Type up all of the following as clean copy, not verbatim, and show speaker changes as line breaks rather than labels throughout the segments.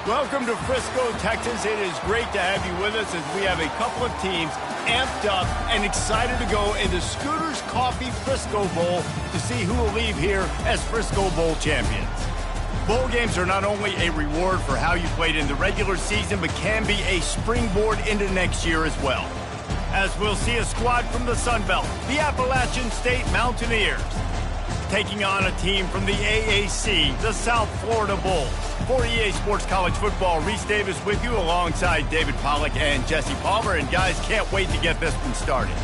Welcome to Frisco, Texas. It is great to have you with us as we have a couple of teams amped up and excited to go in the Scooters Coffee Frisco Bowl to see who will leave here as Frisco Bowl champions. Bowl games are not only a reward for how you played in the regular season, but can be a springboard into next year as well. As we'll see a squad from the Sun Belt, the Appalachian State Mountaineers, taking on a team from the AAC, the South Florida Bulls. For EA Sports College Football, Reese Davis with you alongside David Pollack and Jesse Palmer. And guys, can't wait to get this one started.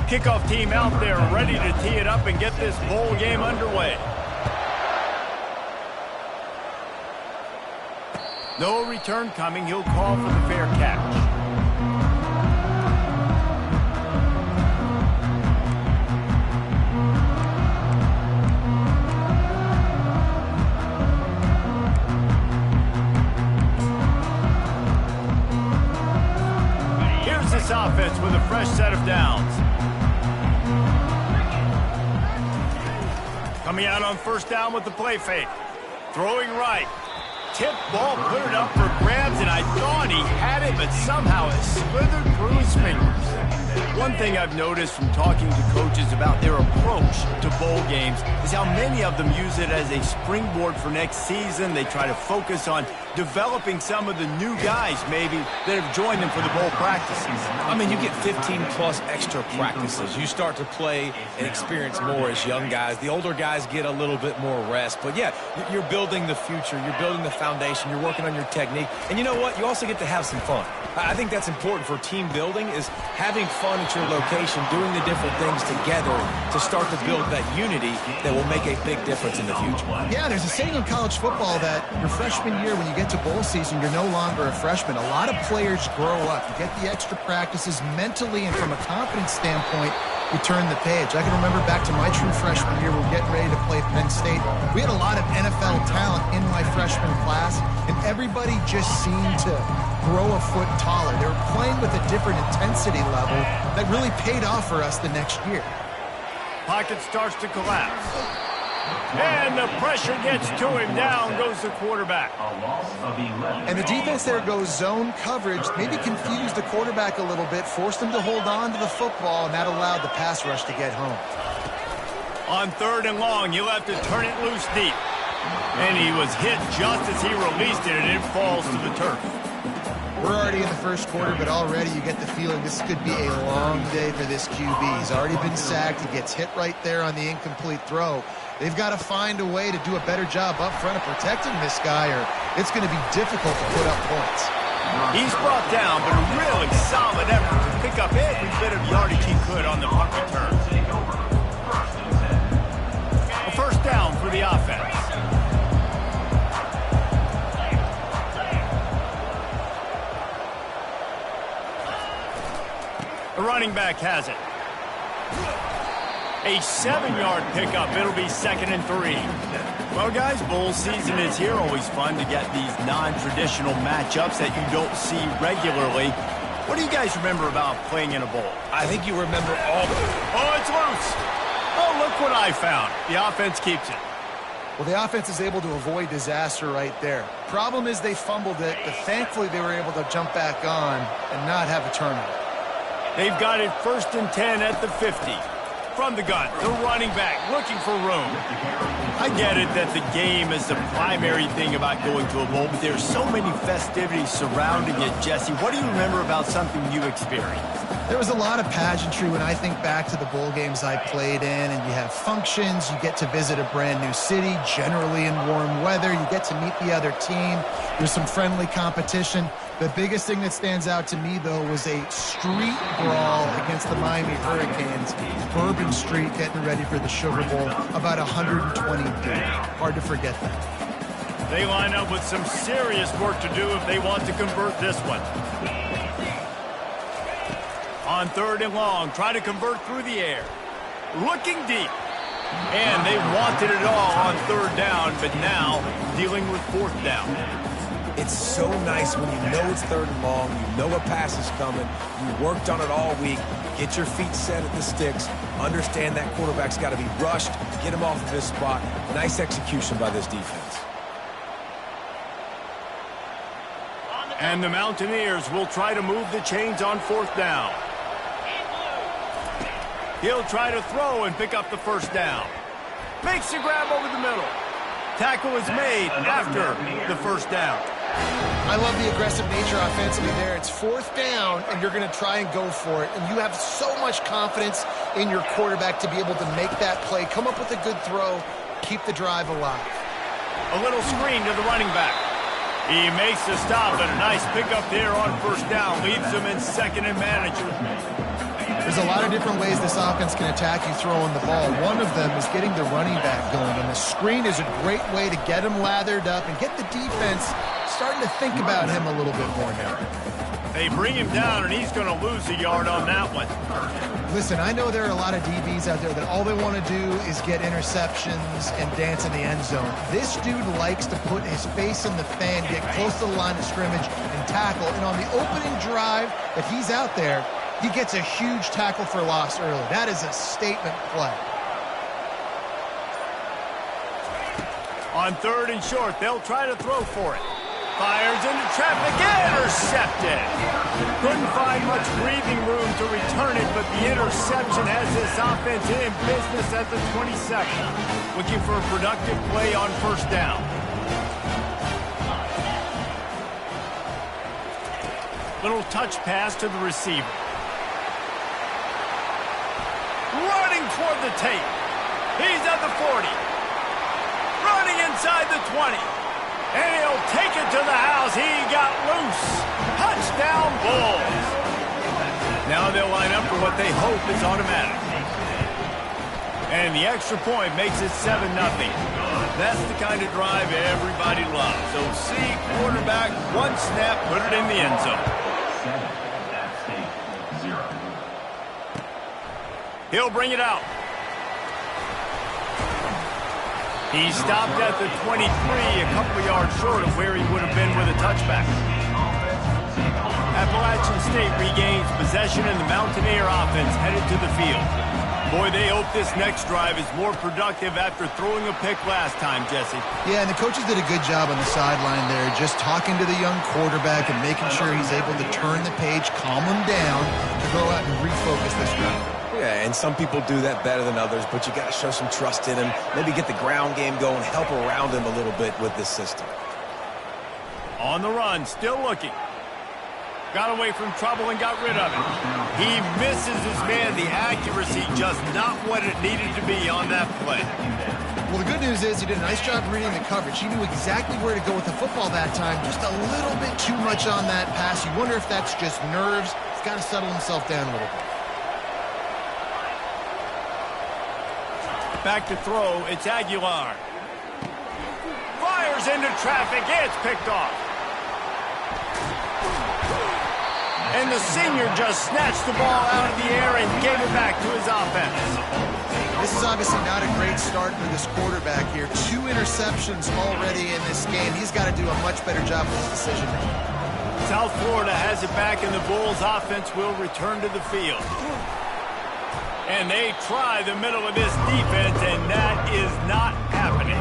Kickoff team out there ready to tee it up and get this bowl game underway. No return coming. He'll call for the fair catch. Here's this offense with a fresh set of downs. Coming out on first down with the play fake. Throwing right. Tip ball, put it up for grabs, and I thought he had it, but somehow it slithered through his fingers. One thing I've noticed from talking to coaches about their approach to bowl games is how many of them use it as a springboard for next season. They try to focus on developing some of the new guys, maybe, that have joined them for the bowl practices.
I mean, you get 15-plus extra practices. You start to play and experience more as young guys. The older guys get a little bit more rest. But, yeah, you're building the future. You're building the foundation. You're working on your technique. And you know what? You also get to have some fun. I think that's important for team building, is having fun at your location, doing the different things together to start to build that unity that will make a big difference in the future.
Yeah, there's a saying in college football that your freshman year, when you get to bowl season, you're no longer a freshman. A lot of players grow up. You get the extra practices mentally, and from a confidence standpoint, you turn the page. I can remember back to my true freshman year, we were getting ready to play Penn State. We had a lot of NFL talent in my freshman class, and everybody just seemed to grow a foot taller. They were playing with a different intensity level that really paid off for us the next year.
Pocket starts to collapse. And the pressure gets to him. Down goes the quarterback.
And the defense there goes zone coverage, maybe confused the quarterback a little bit, forced him to hold on to the football, and that allowed the pass rush to get home.
On third and long, you'll have to turn it loose deep. And he was hit just as he released it, and it falls to the turf.
We're already in the first quarter, but already you get the feeling this could be a long day for this QB. He's already been sacked. He gets hit right there on the incomplete throw. They've got to find a way to do a better job up front of protecting this guy, or it's going to be difficult to put up points.
He's brought down, but a really solid effort to pick up every bit of yardage he could on the punt return. A first down for the offense. The running back has it. A 7-yard pickup. It'll be 2nd and 3. Well, guys, bowl season is here. Always fun to get these non-traditional matchups that you don't see regularly. What do you guys remember about playing in a bowl?
I think you remember all the...
Oh, it's loose. Oh, look what I found. The offense keeps it.
Well, the offense is able to avoid disaster right there. Problem is they fumbled it, but thankfully they were able to jump back on and not have a turnover.
They've got it 1st and 10 at the 50. From the gun, the running back looking for room. I get it that the game is the primary thing about going to a bowl, but there's so many festivities surrounding it, Jesse. What do you remember about something you experienced?
There was a lot of pageantry when I think back to the bowl games I played in, and you have functions, you get to visit a brand new city, generally in warm weather, you get to meet the other team, there's some friendly competition. The biggest thing that stands out to me, though, was a street brawl against the Miami Hurricanes. Bourbon Street getting ready for the Sugar Bowl, about 120 deep. Hard to forget that.
They line up with some serious work to do if they want to convert this one. On 3rd and long, try to convert through the air. Looking deep. And they wanted it all on 3rd down, but now dealing with 4th down.
It's so nice when you know it's 3rd and long, you know a pass is coming, you worked on it all week, get your feet set at the sticks, understand that quarterback's got to be rushed, get him off of this spot. Nice execution by this defense.
And the Mountaineers will try to move the chains on 4th down. He'll try to throw and pick up the 1st down. Makes the grab over the middle. Tackle is made after the 1st down.
I love the aggressive nature offensively there. It's 4th down, and you're going to try and go for it. And you have so much confidence in your quarterback to be able to make that play, come up with a good throw, keep the drive alive.
A little screen to the running back. He makes the stop, and a nice pickup there on 1st down. Leaves him in 2nd and manager.
There's a lot of different ways this offense can attack you throwing the ball. One of them is getting the running back going, and the screen is a great way to get him lathered up and get the defense starting to think about him a little bit more now.
They bring him down, and he's going to lose a yard on that one.
Listen, I know there are a lot of DBs out there that all they want to do is get interceptions and dance in the end zone. This dude likes to put his face in the fan, get close to the line of scrimmage, and tackle. And on the opening drive that he's out there, he gets a huge tackle for loss early. That is a statement play.
On 3rd and short, they'll try to throw for it. Fires into traffic, intercepted. Couldn't find much breathing room to return it, but the interception has this offense in business at the 22nd. Looking for a productive play on 1st down. Little touch pass to the receiver. Running toward the tape. He's at the 40. Running inside the 20. And he'll take it to the house. He got loose. Touchdown, Bulls. Now they'll line up for what they hope is automatic. And the extra point makes it 7-0. That's the kind of drive everybody loves. So see, quarterback, one snap, put it in the end zone. He'll bring it out. He stopped at the 23, a couple of yards short of where he would have been with a touchback. Appalachian State regains possession, and the Mountaineer offense headed to the field. Boy, they hope this next drive is more productive after throwing a pick last time, Jesse.
Yeah, and the coaches did a good job on the sideline there, just talking to the young quarterback and making sure he's able to turn the page, calm him down, to go out and refocus this drive.
Yeah, and some people do that better than others, but you got to show some trust in him, maybe get the ground game going, help around him a little bit with this system.
On the run, still looking. Got away from trouble and got rid of it. He misses his man. The accuracy just not what it needed to be on that play.
Well, the good news is he did a nice job reading the coverage. He knew exactly where to go with the football that time. Just a little bit too much on that pass. You wonder if that's just nerves. He's got to settle himself down a little bit.
Back to throw, it's Aguilar. Fires into traffic, it's picked off. And the senior just snatched the ball out of the air and gave it back to his offense.
This is obviously not a great start for this quarterback here. 2 interceptions already in this game. He's got to do a much better job with his decision making.
South Florida has it back, and the Bulls offense will return to the field. And they try the middle of this defense, and that is not happening.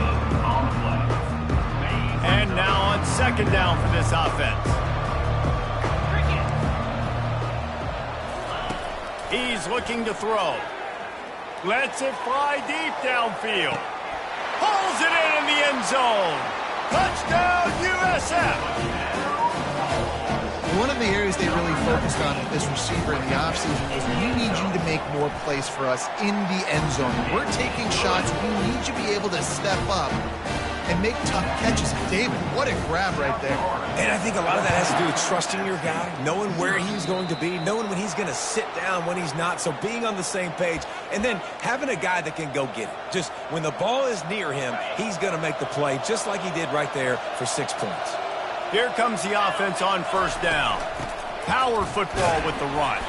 And now on 2nd down for this offense. He's looking to throw. Lets it fly deep downfield. Pulls it in the end zone. Touchdown, USF!
One of the areas they really focused on with this receiver in the offseason was, we need you to make more plays for us in the end zone. We're taking shots. We need you to be able to step up and make tough catches. David, what a grab right there.
And I think a lot of that has to do with trusting your guy, knowing where he's going to be, knowing when he's going to sit down, when he's not, so being on the same page, and then having a guy that can go get it. Just when the ball is near him, he's going to make the play, just like he did right there for 6 points.
Here comes the offense on 1st down. Power football with the run.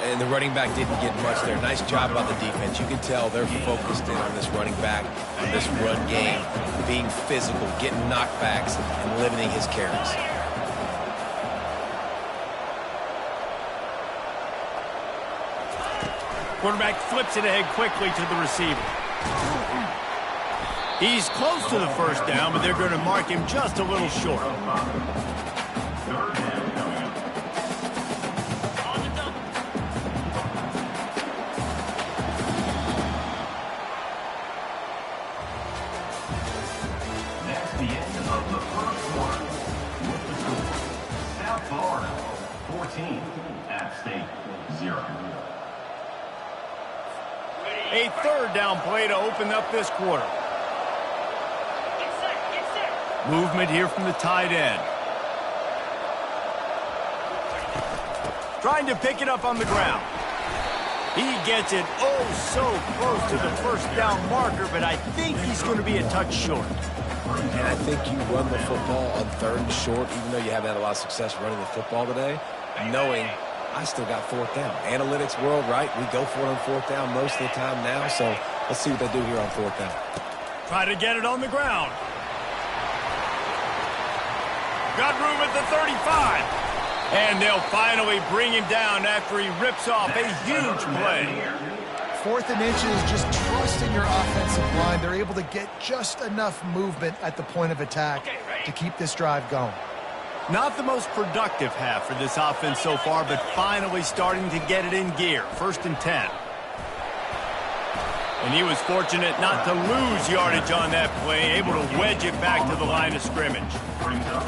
and the running back didn't get much there. Nice job by the defense. You can tell they're focused in on this running back, on this run game, being physical, getting knockbacks, and limiting his carries.
Quarterback flips it ahead quickly to the receiver. He's close to the first down, but they're going to mark him just a little short.
That's the end of the first quarter. With the score, South Florida 14, App State 0.
A third down play to open up this quarter. Movement here from the tight end. Trying to pick it up on the ground. He gets it oh so close to the first down marker, but I think he's going to be a touch short.
And I think you run the football on 3rd and short, even though you haven't had a lot of success running the football today, knowing I still got 4th down. Analytics world, right? We go for it on 4th down most of the time now, so let's see what they do here on 4th down.
Try to get it on the ground. Got room at the 35. And they'll finally bring him down after he rips off a huge play.
4th and inches, just trust in your offensive line. They're able to get just enough movement at the point of attack to keep this drive going.
Not the most productive half for this offense so far, but finally starting to get it in gear. 1st and 10. And he was fortunate not to lose yardage on that play, able to wedge it back to the line of scrimmage.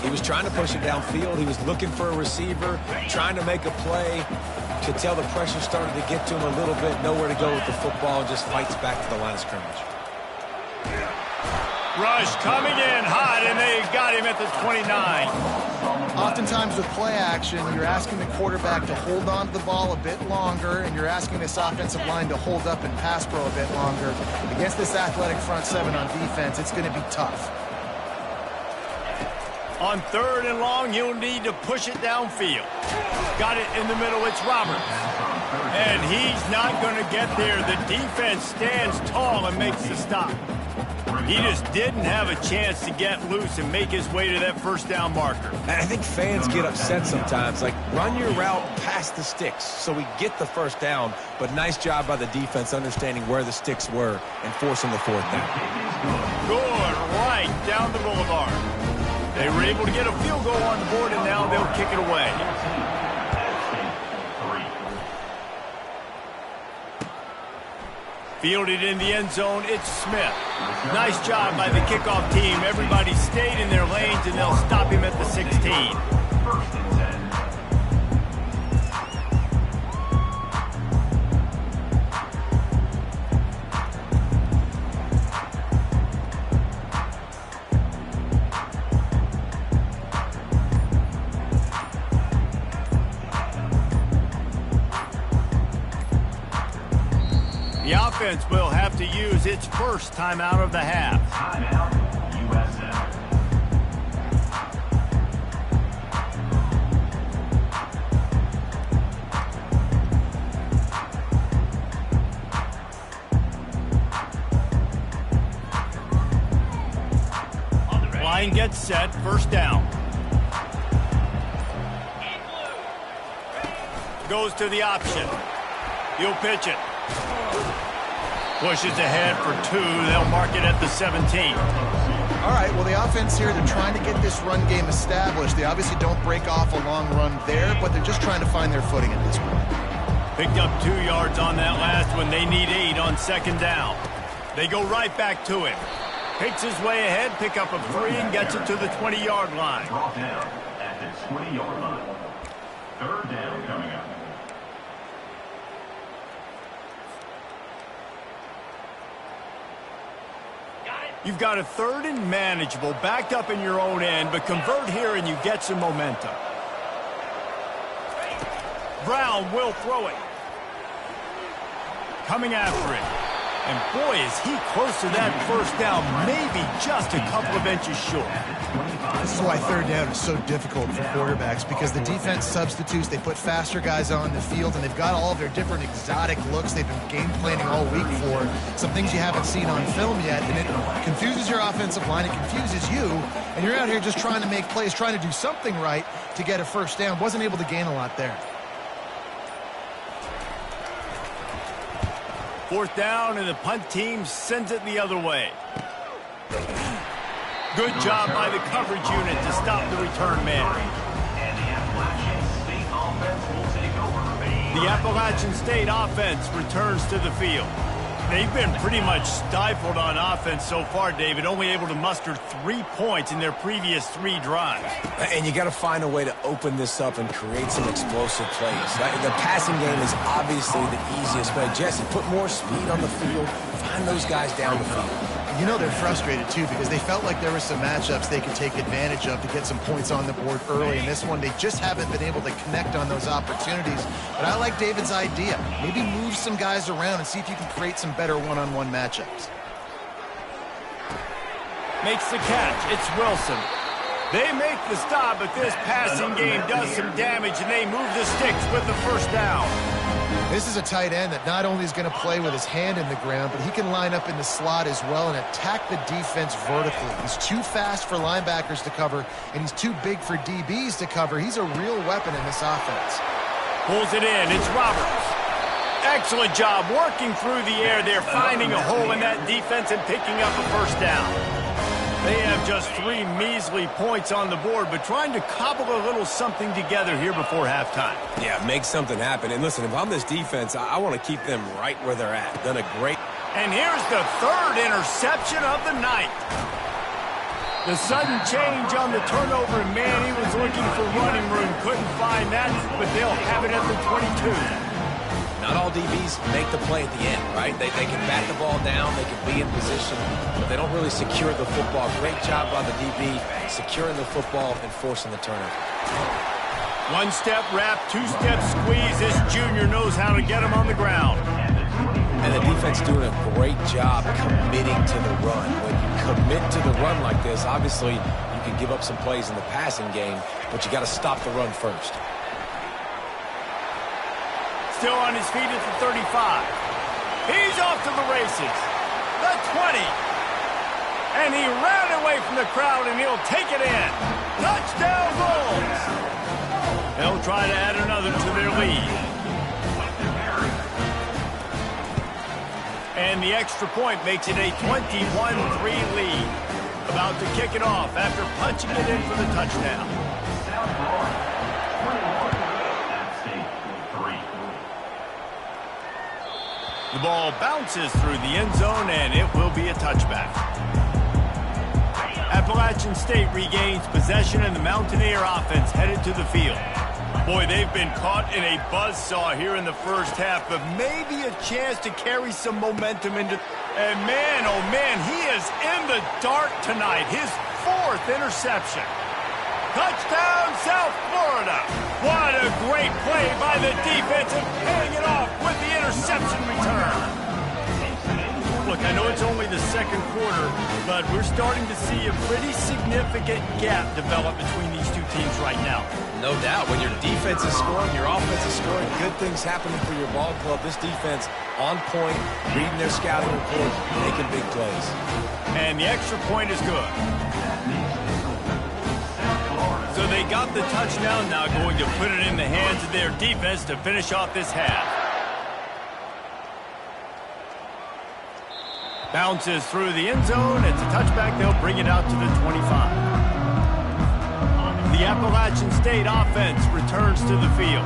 He was trying to push it downfield. He was looking for a receiver, trying to make a play. Could tell the pressure started to get to him a little bit. Nowhere to go with the football, and just fights back to the line of scrimmage.
Rush coming in hot, and they got him at the 29.
Oftentimes with play action, you're asking the quarterback to hold on to the ball a bit longer, and you're asking this offensive line to hold up and pass pro a bit longer. Against this athletic front 7 on defense, it's going to be tough.
On 3rd and long, he'll need to push it downfield. Got it in the middle, it's Roberts. And he's not going to get there. The defense stands tall and makes the stop. He just didn't have a chance to get loose and make his way to that first down marker.
And I think fans get upset sometimes. Like, run your route past the sticks so we get the first down. But nice job by the defense understanding where the sticks were and forcing the 4th down.
Good, right down the boulevard. They were able to get a field goal on the board, and now they'll kick it away. Fielded in the end zone, it's Smith. Nice job by the kickoff team. Everybody stayed in their lanes, and they'll stop him at the 16. The offense will have to use its first timeout of the half.
Timeout, USA.
Line gets set, 1st down. Goes to the option. He'll pitch it. Pushes ahead for 2. They'll mark it at the 17.
All right, well, the offense here, they're trying to get this run game established. They obviously don't break off a long run there, but they're just trying to find their footing at this point.
Picked up 2 yards on that last one. They need 8 on 2nd down. They go right back to him. Picks his way ahead, pick up a 3, and gets it to the 20-yard line.
Brought down at the 20-yard line. 3rd down coming up.
You've got a 3rd and manageable, backed up in your own end, but convert here and you get some momentum. Brown will throw it. Coming after it. And boy, is he close to that first down, maybe just a couple of inches short.
This is why third down is so difficult for quarterbacks, because the defense substitutes, they put faster guys on the field, and they've got all of their different exotic looks they've been game planning all week for, some things you haven't seen on film yet, and it confuses your offensive line, it confuses you, and you're out here just trying to make plays, trying to do something right to get a first down. Wasn't able to gain a lot there.
Fourth down, and the punt team sends it the other way. Good job by the coverage unit to stop the return man.
And the Appalachian State offense will take over.
The Appalachian State offense returns to the field. They've been pretty much stifled on offense so far, David, only able to muster 3 points in their previous 3 drives.
And you got to find a way to open this up and create some explosive plays. The passing game is obviously the easiest way. Jesse, put more speed on the field. Find those guys down the field.
You know they're frustrated, too, because they felt like there were some matchups they could take advantage of to get some points on the board early. In this one, they just haven't been able to connect on those opportunities. But I like David's idea. Maybe move some guys around and see if you can create some better one-on-one matchups.
Makes the catch. It's Wilson. They make the stop, but this passing game does some damage, and they move the sticks with the first down.
This is a tight end that not only is going to play with his hand in the ground, but he can line up in the slot as well and attack the defense vertically. He's too fast for linebackers to cover, and he's too big for DBs to cover. He's a real weapon in this offense.
Pulls it in. It's Roberts. Excellent job working through the air there, finding a hole in that defense and picking up a first down. They have just 3 measly points on the board, but trying to cobble a little something together here before halftime.
Yeah, make something happen. And listen, if I'm this defense, I want to keep them right where they're at. Done a great...
And here's the 3rd interception of the night. The sudden change on the turnover, and man, he was looking for running room. Couldn't find that, but they'll have it at the 22.
Not all DBs make the play at the end, right? They can bat the ball down, they can be in position, but they don't really secure the football. Great job by the DB securing the football and forcing the turnover.
1-step wrap, 2-step squeeze. This junior knows how to get him on the ground.
And the defense doing a great job committing to the run. When you commit to the run like this, obviously you can give up some plays in the passing game, but you got to stop the run first.
Still on his feet at the 35. He's off to the races. The 20. And he ran away from the crowd, and he'll take it in. Touchdown Bulls. They'll try to add another to their lead. And the extra point makes it a 21-3 lead. About to kick it off after punching it in for the touchdown. The ball bounces through the end zone, and it will be a touchback. Appalachian State regains possession, and the Mountaineer offense headed to the field. Boy, they've been caught in a buzzsaw here in the first half, but maybe a chance to carry some momentum into... And man, oh man, he is in the dark tonight. His 4th interception. Touchdown, South Florida. What a great play by the defense and paying it off with the interception return. Look, I know it's only the second quarter, but we're starting to see a pretty significant gap develop between these two teams right now.
No doubt. When your defense is scoring, your offense is scoring, good things happening for your ball club. This defense on point, reading their scouting report, making big plays.
And the extra point is good. So they got the touchdown, now going to put it in the hands of their defense to finish off this half. Bounces through the end zone. It's a touchback. They'll bring it out to the 25. The Appalachian State offense returns to the field.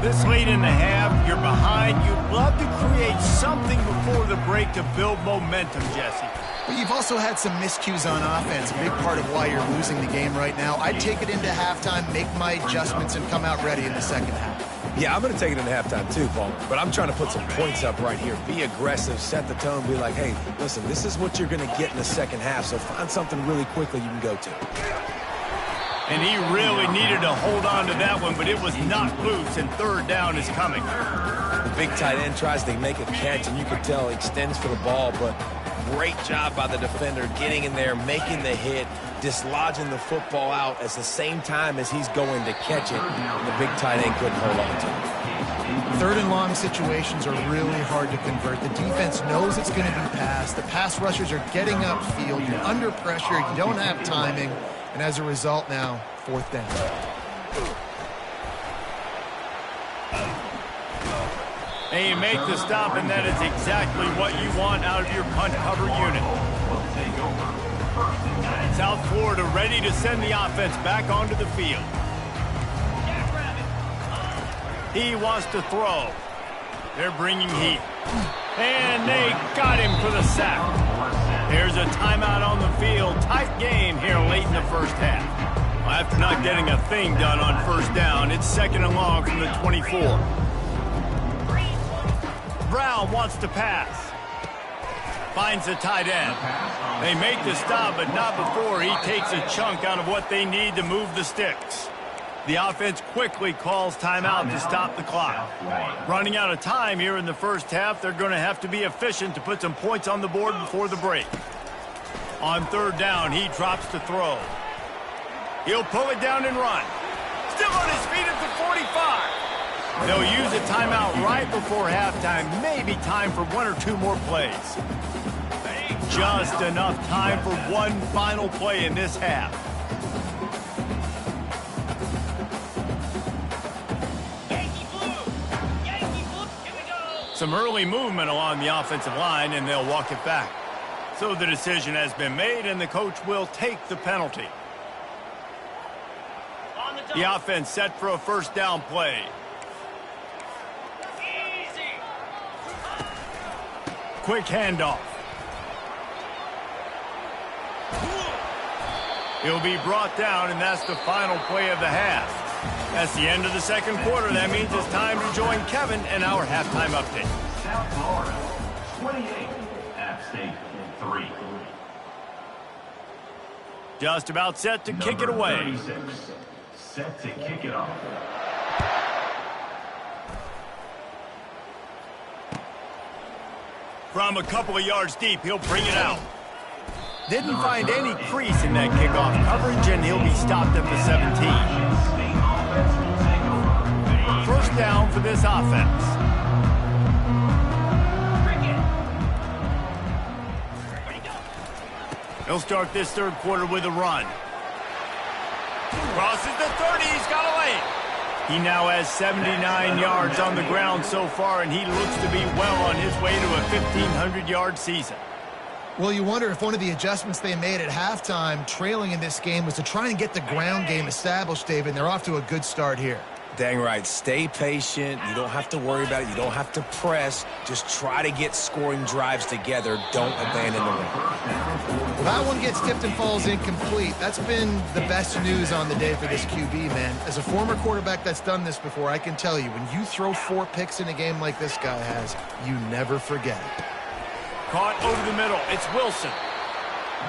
This late in the half, you're behind. You'd love to create something before the break to build momentum, Jesse.
But you've also had some miscues on offense, a big part of why you're losing the game right now. I'd take it into halftime, make my adjustments, and come out ready in the second half.
Yeah, I'm going to take it into halftime too, Paul. But I'm trying to put some points up right here. Be aggressive, set the tone, be like, hey, listen, this is what you're going to get in the second half, so find something really quickly you can go to.
And he really needed to hold on to that one, but it was knocked loose, and third down is coming.
The big tight end tries to make a catch, and you can tell he extends for the ball, but great job by the defender getting in there, making the hit, dislodging the football out at the same time as he's going to catch it. And the big tight end couldn't hold on to it.
Third and long situations are really hard to convert. The defense knows it's going to be passed. The pass rushers are getting upfield. You're under pressure. You don't have timing. And as a result now, fourth down.
And you make the stop, and that is exactly what you want out of your punt cover unit. South Florida ready to send the offense back onto the field. He wants to throw. They're bringing heat. And they got him for the sack. There's a timeout on the field. Tight game here late in the first half. After not getting a thing done on first down, it's second and long from the 24. Brown wants to pass. Finds the tight end. They make the stop, but not before he takes a chunk out of what they need to move the sticks. The offense quickly calls timeout to stop the clock. Running out of time here in the first half, they're going to have to be efficient to put some points on the board before the break. On third down, he drops to throw. He'll pull it down and run. Still on his feet at the 45. They'll use a timeout right before halftime. Maybe time for one or two more plays. Just enough time for one final play in this half. Some early movement along the offensive line, and they'll walk it back. So the decision has been made, and the coach will take the penalty. The offense set for a first down play. Quick handoff. He'll be brought down, and that's the final play of the half. That's the end of the second quarter. That means it's time to join Kevin and our halftime update.
South Florida, 28. App State, 3.
Just about set to kick it away.
36. Set to kick it off.
From a couple of yards deep, he'll bring it out. Didn't find any crease in that kickoff coverage, and he'll be stopped at the 17. First down for this offense. He'll start this third quarter with a run. Crosses the 30, he's got a lane. He now has 79 yards on the ground so far, and he looks to be well on his way to a 1,500-yard season.
Well, you wonder if one of the adjustments they made at halftime, trailing in this game, was to try and get the ground game established, David, and they're off to a good start here.
Dang right. Stay patient. You don't have to worry about it. You don't have to press. Just try to get scoring drives together. Don't abandon the run.
Well, that one gets tipped and falls incomplete. That's been the best news on the day for this QB, man. As a former quarterback that's done this before, I can tell you, when you throw 4 picks in a game like this guy has, you never forget it.
Caught over the middle. It's Wilson.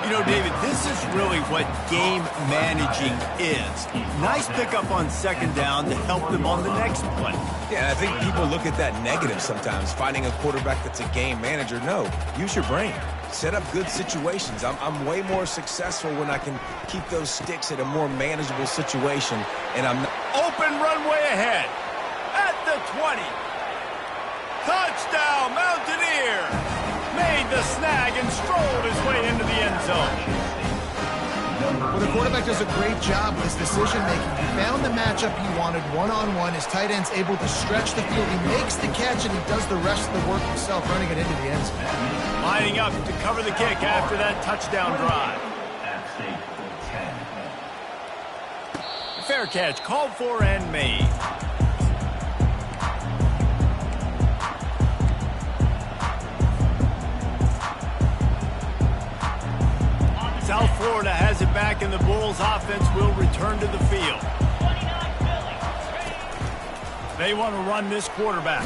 You know, David, this is really what game managing is. Nice pickup on second down to help them on the next play.
Yeah, I think people look at that negative sometimes, finding a quarterback that's a game manager. No, use your brain. Set up good situations. I'm way more successful when I can keep those sticks at a more manageable situation. And I'm not...
Open runway ahead. At the 20. Touchdown, Mountaineer. Made the snag and strolled his way into the end zone.
Well, the quarterback does a great job with his decision-making. He found the matchup he wanted one-on-one. His tight end's able to stretch the field. He makes the catch, and he does the rest of the work himself, running it into the end zone.
Lining up to cover the kick after that touchdown drive. Fair catch, called for and made. South Florida has it back, and the Bulls offense will return to the field. They want to run this quarterback.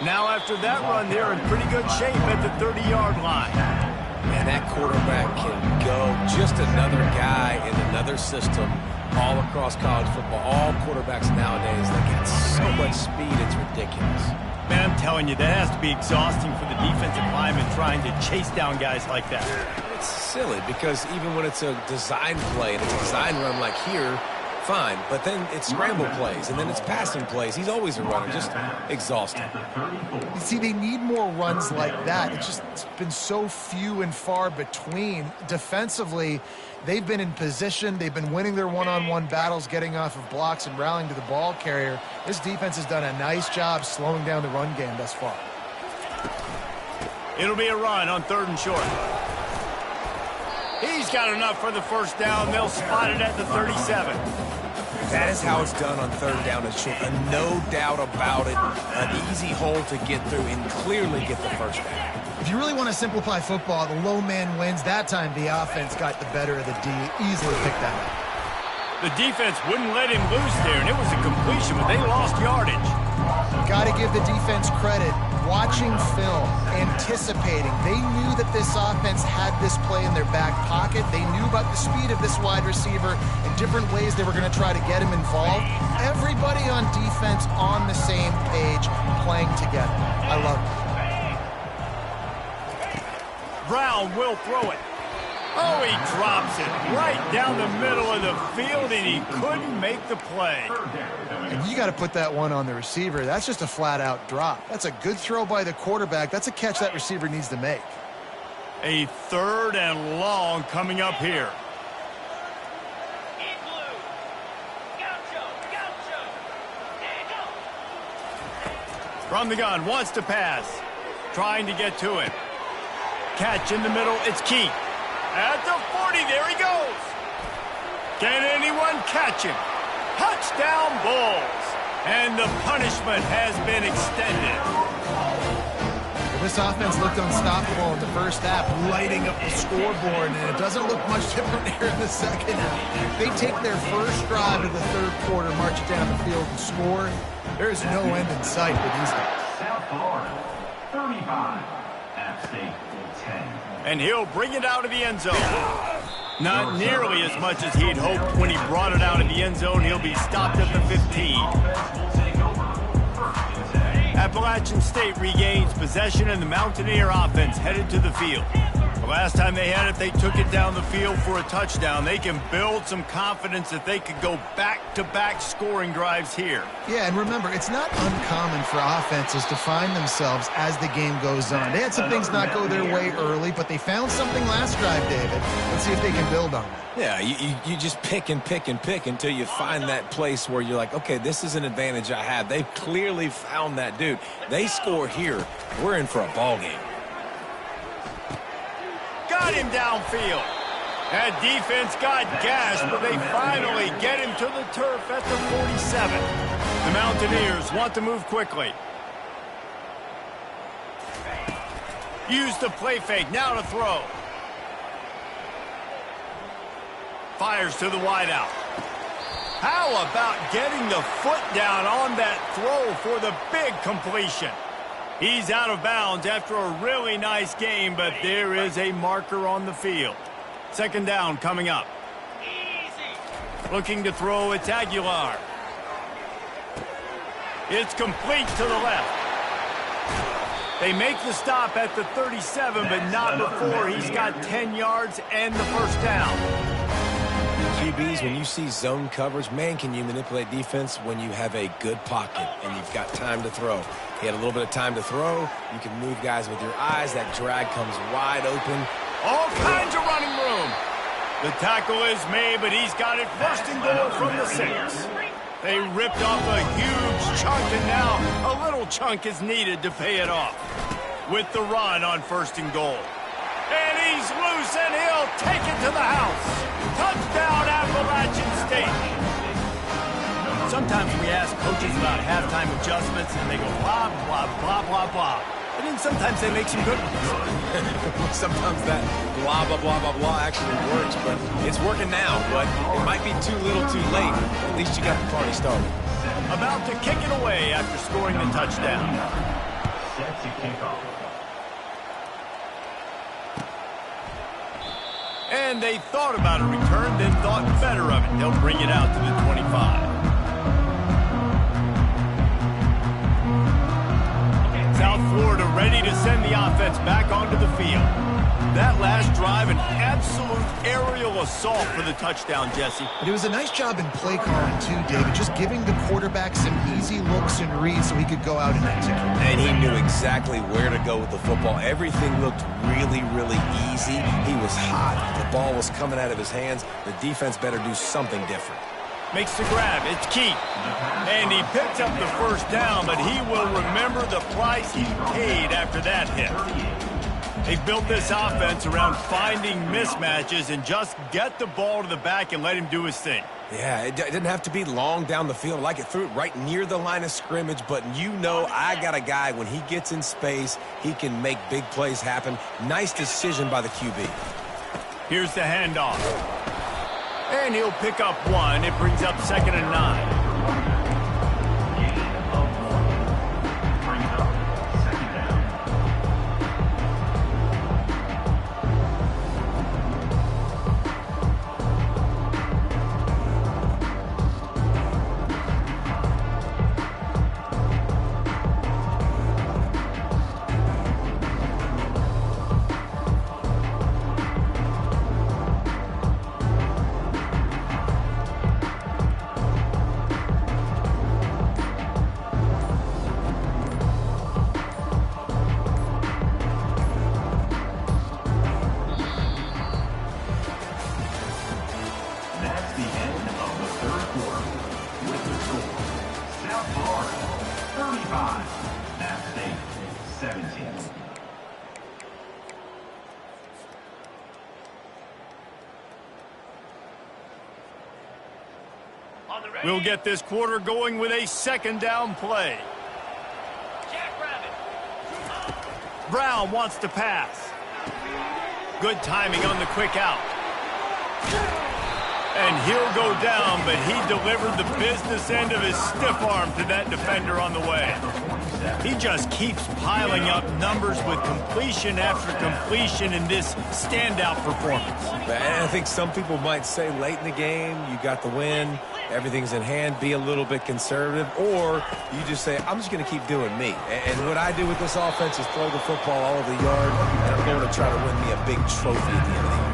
Now after that run, they're in pretty good shape at the 30-yard line. And
and that quarterback can go. Just another guy in another system all across college football. All quarterbacks nowadays, they got so much speed, it's ridiculous.
Man, I'm telling you, that has to be exhausting for the defensive lineman trying to chase down guys like that.
It's silly because even when it's a design play and it's a design run like here, fine, but then it's scramble plays, and then it's passing plays. He's always a runner, just exhausting.
You see, they need more runs like that. It's been so few and far between. Defensively, they've been in position. They've been winning their one-on-one battles, getting off of blocks and rallying to the ball carrier. This defense has done a nice job slowing down the run game thus far.
It'll be a run on 3rd and short. He's got enough for the first down. They'll spot it at the 37.
That is how it's done on 3rd down and short. No doubt about it. An easy hole to get through and clearly get the first down.
If you really want to simplify football, the low man wins. That time the offense got the better of the D. Easily picked that up.
The defense wouldn't let him loose there, and it was a completion, but they lost yardage.
Got to give the defense credit. Watching film, anticipating. They knew that this offense had this play in their back pocket. They knew about the speed of this wide receiver and different ways they were going to try to get him involved. Everybody on defense on the same page, playing together. I love it.
Brown will throw it. Oh, he drops it right down the middle of the field, and he couldn't make the play.
And you got to put that one on the receiver. That's just a flat-out drop. That's a good throw by the quarterback. That's a catch that receiver needs to make.
A 3rd and long coming up here. From the gun, wants to pass. Trying to get to it. Catch in the middle, it's Keith. At the 40, there he goes. Can anyone catch him? Touchdown Bulls. And the punishment has been extended.
Well, this offense looked unstoppable in the first half, lighting up the scoreboard, and it doesn't look much different here in the second half. They take their first drive of the 3rd quarter, march it down the field, and score. There is no end in sight for these guys.
South Florida, 35. App State, 10.
And he'll bring it out of the end zone. Not nearly as much as he'd hoped when he brought it out of the end zone. He'll be stopped at the 15. Appalachian State regains possession, and the Mountaineer offense headed to the field. The last time they had it, they took it down the field for a touchdown. They can build some confidence that they could go back-to-back scoring drives here.
Yeah, and remember, it's not uncommon for offenses to find themselves as the game goes on. They had some things not go their way early, but they found something last drive, David. Let's see if they can build on it.
Yeah, you just pick and pick and pick until you find that place where you're like, okay, this is an advantage I have. They've clearly found that dude. They score here, we're in for a ball game.
Got him downfield. That defense got gashed, but they finally get him to the turf at the 47. The Mountaineers want to move quickly. Use the play fake, now to throw. Fires to the wideout. How about getting the foot down on that throw for the big completion? He's out of bounds after a really nice game, but there is a marker on the field. 2nd down coming up. Looking to throw, it's Aguilar. It's complete to the left. They make the stop at the 37, but not before he's got 10 yards and the first down.
QBs, when you see zone coverage, man, can you manipulate defense when you have a good pocket and you've got time to throw. He had a little bit of time to throw. You can move guys with your eyes. That drag comes wide open.
All kinds of running room. The tackle is made, but he's got it 1st and goal from the 6. They ripped off a huge chunk, and now a little chunk is needed to pay it off. With the run on 1st and goal. And he's loose, and he'll take it to the house. Touchdown, Appalachian State. Sometimes we ask coaches about halftime adjustments, and they go blah, blah, blah, blah, blah. And then sometimes they make some good ones.
Sometimes that blah, blah, blah, blah, blah actually works, but it's working now. But it might be too little too late. At least you got the party started.
About to kick it away after scoring the touchdown.
Set to kick off.
And they thought about a return, then thought better of it. They'll bring it out to the 25. South Florida ready to send the offense back onto the field. That last drive, an absolute aerial assault for the touchdown, Jesse.
But it was a nice job in play calling, too, David, just giving the quarterback some easy looks and reads so he could go out and execute.
And he knew exactly where to go with the football. Everything looked really, really easy. He was hot. The ball was coming out of his hands. The defense better do something different.
Makes the grab. It's Keith. And he picks up the first down, but he will remember the price he paid after that hit. They've built this offense around finding mismatches and just get the ball to the back and let him do his thing.
Yeah, it didn't have to be long down the field. Like it threw it right near the line of scrimmage, but you know I got a guy, when he gets in space, he can make big plays happen. Nice decision by the QB.
Here's the handoff. And he'll pick up one. It brings up 2nd and 9. We'll get this quarter going with a 2nd down play. Brown wants to pass. Good timing on the quick out. And he'll go down, but he delivered the business end of his stiff arm to that defender on the way. He just keeps piling up numbers with completion after completion in this standout performance.
And I think some people might say late in the game, you got the win, everything's in hand, be a little bit conservative, or you just say, I'm just going to keep doing me. And what I do with this offense is throw the football all over the yard, and I'm going to try to win me a big trophy at the end of the year.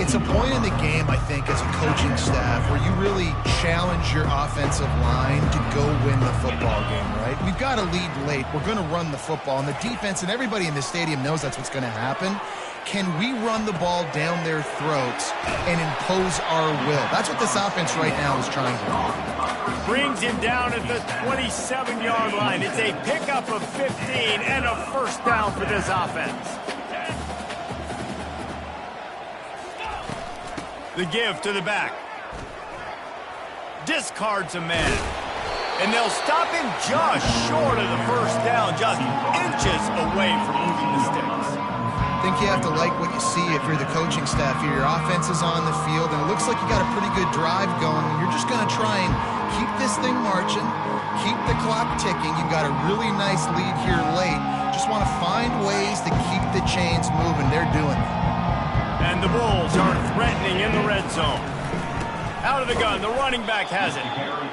It's a point in the game, I think, as a coaching staff where you really challenge your offensive line to go win the football game, right? We've got to lead late. We're going to run the football, and the defense and everybody in the stadium knows that's what's going to happen. Can we run the ball down their throats and impose our will? That's what this offense right now is trying to do.
Brings him down at the 27-yard line. It's a pickup of 15 and a 1st down for this offense. The give to the back. Discards a man. And they'll stop him just short of the 1st down, just inches away from moving the sticks.
I think you have to like what you see if you're the coaching staff here. Your offense is on the field, and it looks like you got a pretty good drive going. You're just going to try and keep this thing marching, keep the clock ticking. You've got a really nice lead here late. Just want to find ways to keep the chains moving. They're doing it.
And the Bulls are threatening in the red zone. Out of the gun, the running back has it.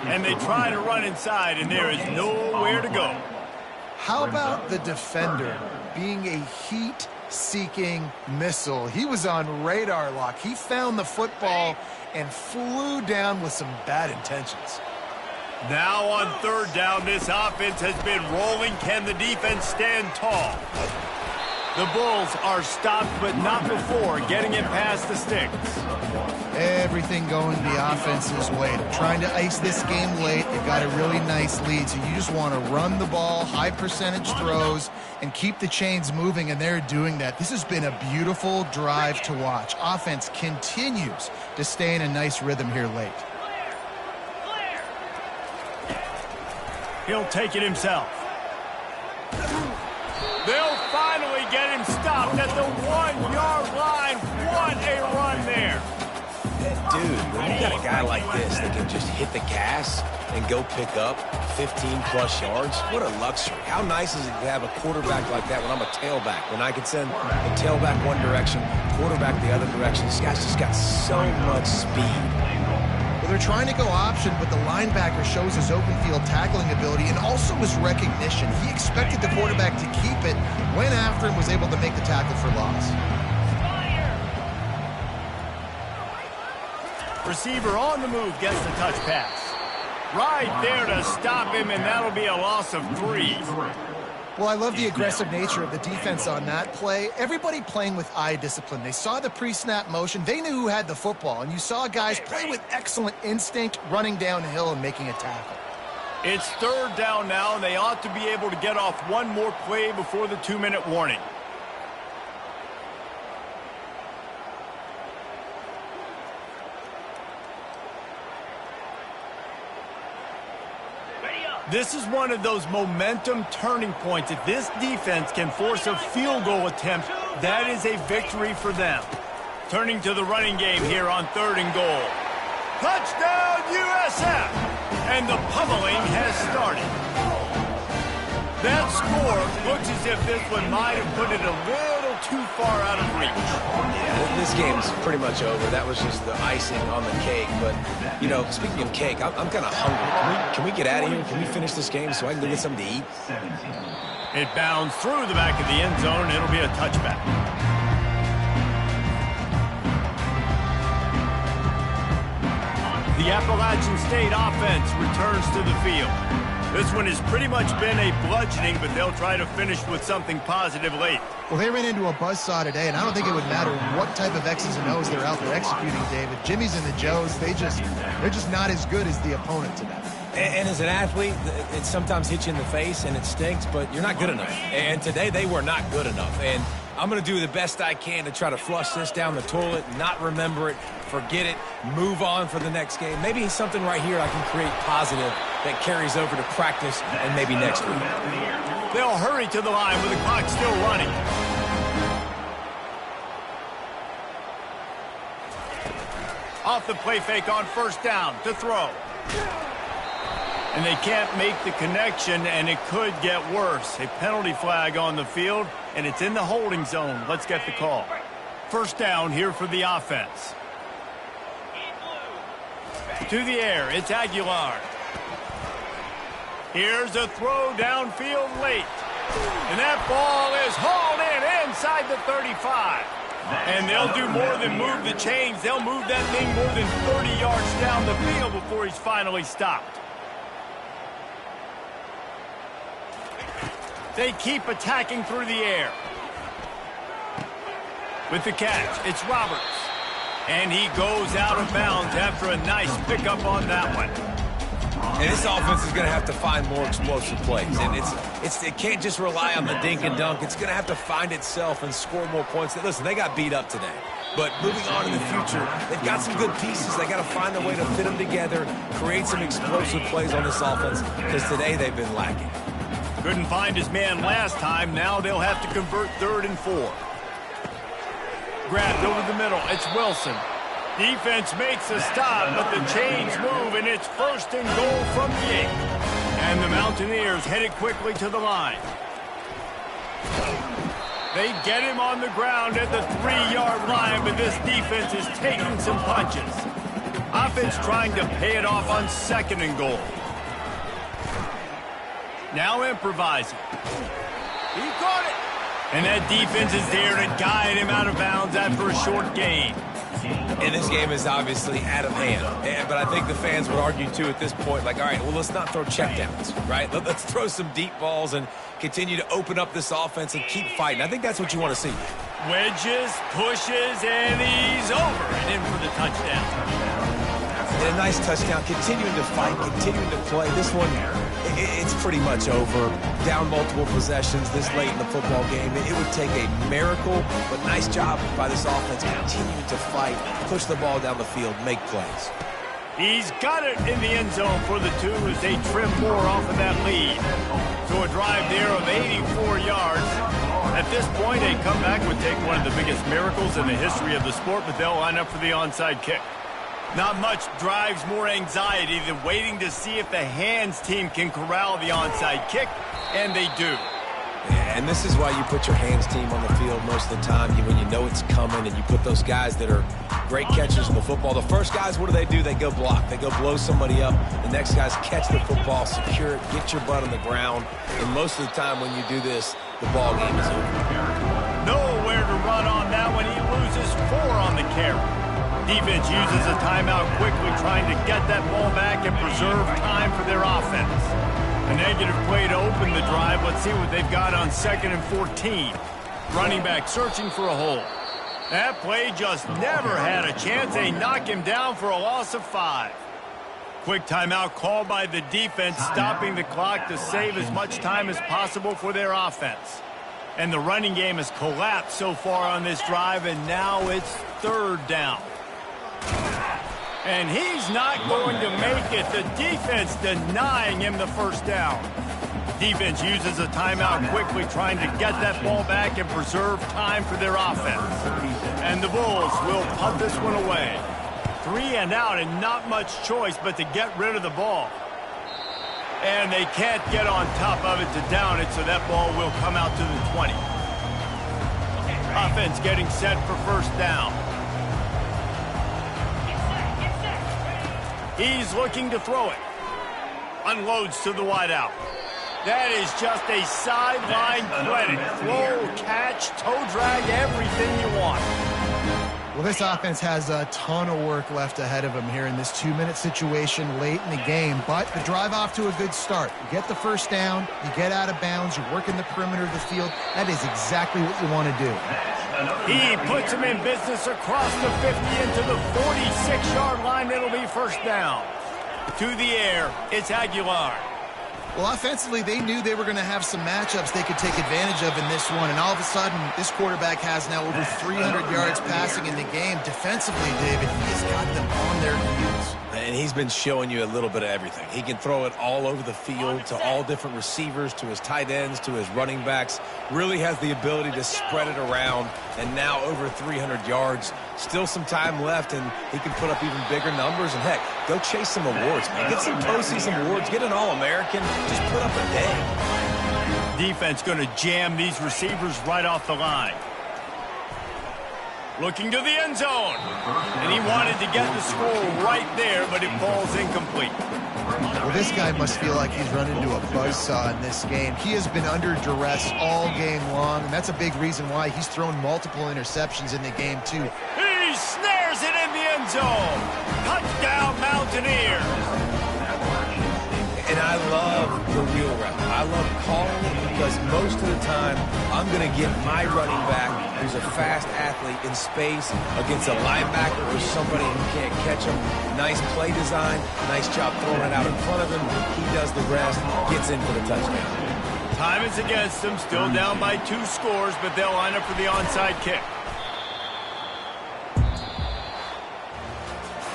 And they try to run inside, and there is nowhere to go.
How about the defender being a heat-seeking missile? He was on radar lock. He found the football and flew down with some bad intentions.
Now on 3rd down, this offense has been rolling. Can the defense stand tall? The Bulls are stopped, but not before getting it past the sticks.
Everything going the offense's way. They're trying to ice this game late. They've got a really nice lead, so you just want to run the ball, high percentage throws, and keep the chains moving, and they're doing that. This has been a beautiful drive to watch. Offense continues to stay in a nice rhythm here late.
He'll take it himself. They'll finally get him stopped at the 1-yard line. What a run there.
dude, when you got a guy like this that can just hit the gas and go pick up 15-plus yards, what a luxury. How nice is it to have a quarterback like that when I'm a tailback, when I can send the tailback one direction, quarterback the other direction. This guy's just got so much speed.
Well, they're trying to go option, but the linebacker shows his open field tackling ability and also his recognition. He expected the quarterback to keep it, went after and was able to make the tackle for loss.
Receiver on the move gets the touch pass. Right there to stop him, and that'll be a loss of 3.
Well, I love the aggressive nature of the defense on that play. Everybody playing with eye discipline. They saw the pre-snap motion. They knew who had the football, and you saw guys play with excellent instinct, running downhill and making a tackle.
It's 3rd down now, and they ought to be able to get off one more play before the 2-minute warning. This is one of those momentum turning points. If this defense can force a field goal attempt, that is a victory for them. Turning to the running game here on 3rd and goal. Touchdown, USF! And the pummeling has started. That score looks as if this one might have put it a little too far out of reach.
Yeah, this game's pretty much over. That was just the icing on the cake. But, you know, speaking of cake, I'm kind of hungry. Can we get out of here? Can we finish this game so I can go get something to eat?
It bounds through the back of the end zone. It'll be a touchback. The Appalachian State offense returns to the field. This one has pretty much been a bludgeoning, but they'll try to finish with something positive late.
Well, they ran into a buzzsaw today, and I don't think it would matter what type of X's and O's they're out there executing, David. Jimmy's and the Joes, they're just not as good as the opponent to them.
And as an athlete, it sometimes hits you in the face and it stinks, but you're not good enough. And today they were not good enough. And I'm going to do the best I can to try to flush this down the toilet, not remember it, forget it, move on for the next game. Maybe something right here I can create positive that carries over to practice and maybe next week.
They'll hurry to the line with the clock still running. Off the play fake on 1st down to throw. And they can't make the connection, and it could get worse. A penalty flag on the field, and it's in the holding zone. Let's get the call. 1st down here for the offense. To the air, it's Aguilar. Here's a throw downfield late. And that ball is hauled in inside the 35. And they'll do more than move the chains. They'll move that thing more than 30 yards down the field before he's finally stopped. They keep attacking through the air. With the catch, it's Roberts. And he goes out of bounds after a nice pickup on that one.
And this offense is going to have to find more explosive plays. And it can't just rely on the dink and dunk. It's going to have to find itself and score more points. Listen, they got beat up today. But moving on in the future, they've got some good pieces. They got to find a way to fit them together, create some explosive plays on this offense, because today they've been lacking.
Couldn't find his man last time. Now they'll have to convert 3rd and 4. Grabbed over the middle. It's Wilson. Defense makes a stop, but the chains move, and it's 1st and goal from the 8. And the Mountaineers headed quickly to the line. They get him on the ground at the 3-yard line, but this defense is taking some punches. Offense trying to pay it off on 2nd and goal. Now improvising. He caught it. And that defense is there to guide him out of bounds after a short gain.
And this game is obviously out of hand. But I think the fans would argue, too, at this point, like, all right, well, let's not throw checkdowns, right? Let's throw some deep balls and continue to open up this offense and keep fighting. I think that's what you want to see.
Wedges, pushes, and he's over and in for the touchdown.
And a nice touchdown, continuing to fight, continuing to play. This one, it's pretty much over. Down multiple possessions this late in the football game. It would take a miracle, but nice job by this offense continuing to fight, push the ball down the field, make plays.
He's got it in the end zone for the 2 as they trim more off of that lead. So a drive there of 84 yards. At this point, a comeback would take one of the biggest miracles in the history of the sport, but they'll line up for the onside kick. Not much drives more anxiety than waiting to see if the hands team can corral the onside kick, and they do.
And this is why you put your hands team on the field most of the time when you know it's coming, and you put those guys that are great catchers of the football. The first guys, what do? They go block. They go blow somebody up. The next guys catch the football, secure it, get your butt on the ground. And most of the time when you do this, the ball game is over.
Nowhere to run on that one. He loses 4 on the carry. Defense uses a timeout quickly, trying to get that ball back and preserve time for their offense. A negative play to open the drive. Let's see what they've got on 2nd and 14. Running back searching for a hole. That play just never had a chance. They knock him down for a loss of 5. Quick timeout called by the defense, stopping the clock to save as much time as possible for their offense. And the running game has collapsed so far on this drive, and now it's 3rd down. And he's not going to make it. The defense denying him the 1st down. Defense uses a timeout quickly, trying to get that ball back and preserve time for their offense. And the Bulls will punt this one away. 3 and out, and not much choice but to get rid of the ball. And they can't get on top of it to down it, so that ball will come out to the 20. Offense getting set for 1st down. He's looking to throw it. Unloads to the wideout. That is just a sideline credit. Throw, catch, toe drag, everything you want.
Well, this offense has a ton of work left ahead of them here in this 2-minute situation late in the game. But the drive off to a good start. You get the 1st down, you get out of bounds, you work in the perimeter of the field. That is exactly what you want to do.
He puts him in business across the 50 into the 46-yard line. It'll be 1st down. To the air, it's Aguilar.
Well, offensively, they knew they were going to have some matchups they could take advantage of in this one, and all of a sudden, this quarterback has now over 300 yards passing in the game. Defensively, David, he's got them on their heels.
And he's been showing you a little bit of everything. He can throw it all over the field to all different receivers, to his tight ends, to his running backs. Really has the ability to spread it around, and now over 300 yards. Still some time left, and he can put up even bigger numbers. And, heck, go chase some awards, man. Get some postseason awards. Get an All-American. Just put up a day.
Defense going to jam these receivers right off the line. Looking to the end zone. And he wanted to get the score right there, but it falls incomplete.
Well, this guy must feel like he's run into a buzzsaw in this game. He has been under duress all game long, and that's a big reason why he's thrown multiple interceptions in the game, too.
He snares it in the end zone. Touchdown, Mountaineers.
And I love the wheel route. I love calling it because most of the time I'm going to get my running back, who's a fast athlete, in space against a linebacker or somebody who can't catch him. Nice play design, nice job throwing it out in front of him. He does the rest, gets in for the touchdown.
Time is against them, still down by 2 scores, but they'll line up for the onside kick.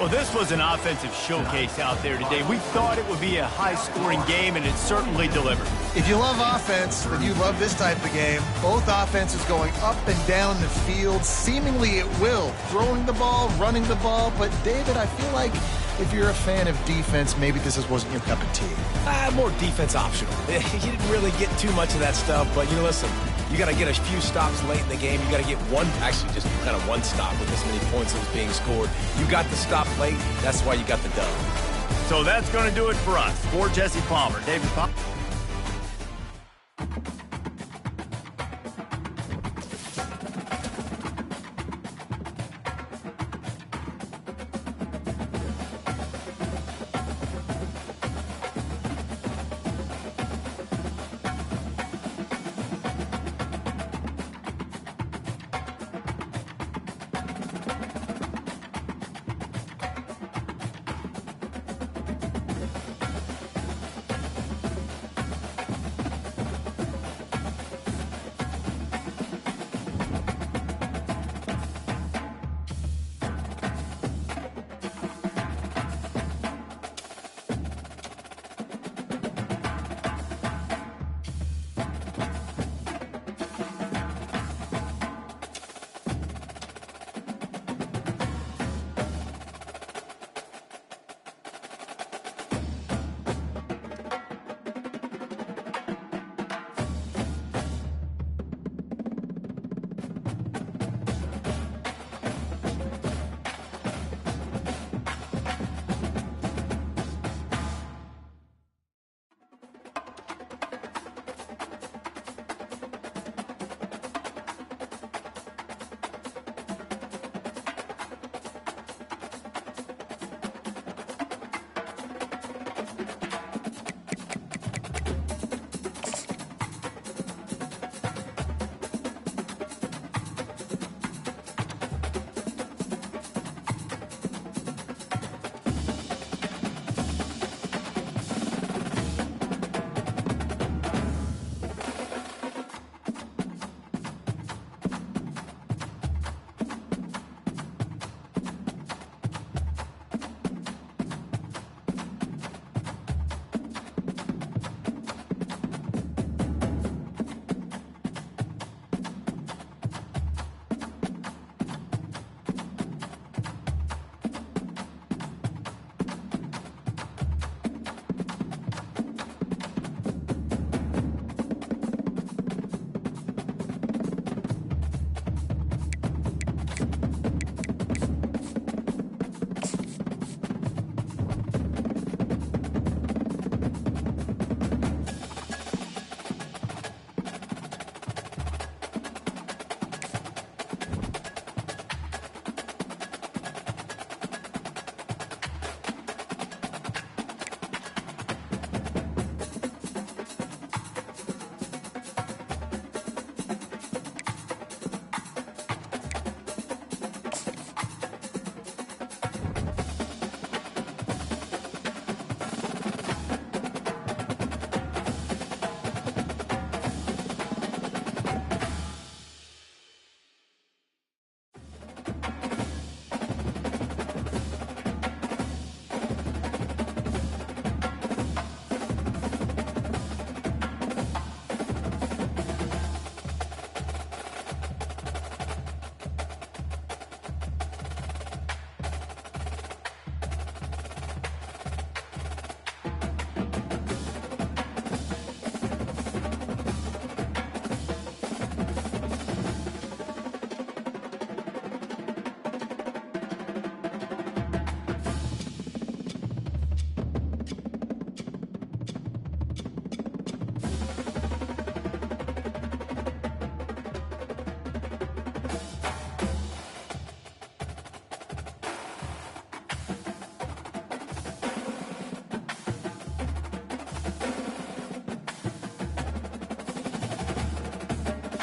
Well, this was an offensive showcase out there today. We thought it would be a high-scoring game, and it certainly delivered.
If you love offense, then you love this type of game. Both offenses going up and down the field, seemingly at will. Throwing the ball, running the ball. But, David, I feel like if you're a fan of defense, maybe this wasn't your cup of tea.
More defense optional. You didn't really get too much of that stuff, but, listen, you got to get a few stops late in the game. You got to get just kind of one stop with this many points that was being scored. You got the stop late. That's why you got the dub.
So that's going to do it for us. For Jesse Palmer, David Palmer.